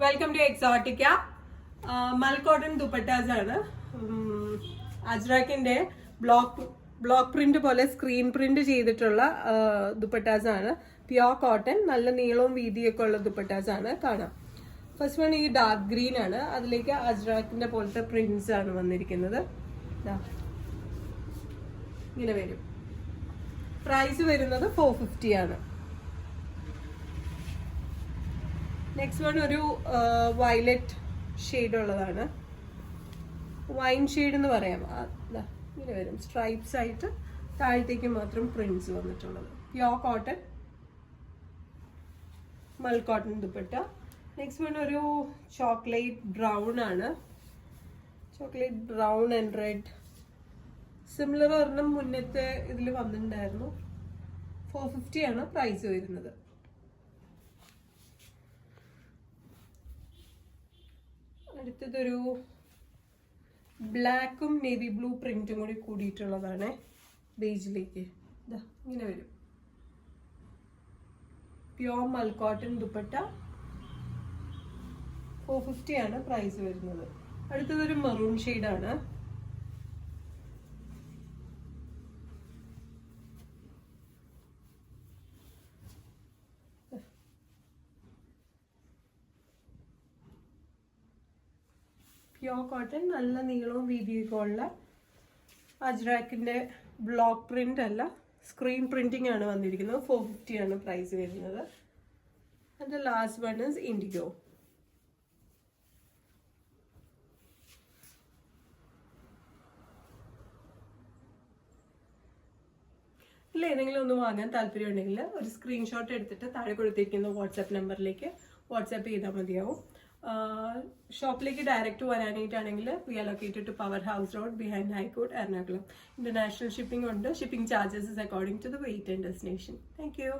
Welcome to Exotica. മൽക്കോട്ടൺ ദുപ്പട്ടാസ് ആണ്. അജ്രാക്കിന്റെ ബ്ലോക്ക് പ്രിന്റ് പോലെ സ്ക്രീൻ പ്രിന്റ് ചെയ്തിട്ടുള്ള ദുപ്പട്ടാസ് ആണ്. പ്യോർ കോട്ടൺ, നല്ല നീളവും വീതിയൊക്കെ ഉള്ള ദുപ്പട്ടാസ് ആണ്. കാണാം. ഫസ്റ്റ് വൺ ഈ ഡാർക്ക് ഗ്രീൻ ആണ്. അതിലേക്ക് അജ്രാക്കിന്റെ പോലത്തെ പ്രിന്റ്സ് ആണ് വന്നിരിക്കുന്നത്. ഇങ്ങനെ വരും. പ്രൈസ് വരുന്നത് 450 ആണ്. നെക്സ്റ്റ് വൺ ഒരു വയലറ്റ് ഷെയ്ഡ് ഉള്ളതാണ്. വൈൻ ഷെയ്ഡ് എന്ന് പറയാം. ഇങ്ങനെ വരും. സ്ട്രൈപ്സ് ആയിട്ട് താഴത്തേക്ക് മാത്രം പ്രിന്റ്സ് വന്നിട്ടുള്ളത്. പ്യോർ കോട്ടൺ, മൽ കോട്ടൺ ദുപ്പട്ട. നെക്സ്റ്റ് വൺ ഒരു ചോക്ലേറ്റ് ബ്രൗൺ ആണ്. Chocolate brown and red. Similar ഒരെണ്ണം മുന്നത്തെ ഇതിൽ വന്നിട്ടുണ്ടായിരുന്നു. 450 ആണ് പ്രൈസ് വരുന്നത്. അടുത്തതൊരു ബ്ലാക്കും നേവി ബ്ലൂ പ്രിന്റും കൂടി കൂടിയിട്ടുള്ളതാണ്. ബേജിലേക്ക് ഇങ്ങനെ വരും. പ്യോർ മൽക്കോട്ടൺ ദുപ്പട്ട. 450 ആണ് പ്രൈസ് വരുന്നത്. അടുത്തതൊരു മെറൂൺ ഷെയ്ഡാണ്. പ്യോർ കോട്ടൺ, നല്ല നീളവും വീതിയൊക്കെ ഉള്ള അജ്രാക്കിന്റെ ബ്ലോക്ക് പ്രിന്റ് അല്ല, സ്ക്രീൻ പ്രിന്റിംഗ് ആണ് വന്നിരിക്കുന്നത്. 450 ആണ് പ്രൈസ് വരുന്നത്. And last one is IndiGo. ഇല്ല, ഏതെങ്കിലും ഒന്ന് വാങ്ങാൻ താല്പര്യം ഉണ്ടെങ്കിൽ ഒരു സ്ക്രീൻഷോട്ട് എടുത്തിട്ട് താഴെ കൊടുത്തിരിക്കുന്ന വാട്സാപ്പ് നമ്പറിലേക്ക് വാട്സാപ്പ് ചെയ്താൽ മതിയാവും. ഷോപ്പിലേക്ക് ഡയറക്റ്റ് വരാനായിട്ടാണെങ്കിൽ we are located to power house road behind high court, Ernakulam. International shipping ഉണ്ട്. Shipping charges is according to the weight and destination. Thank U.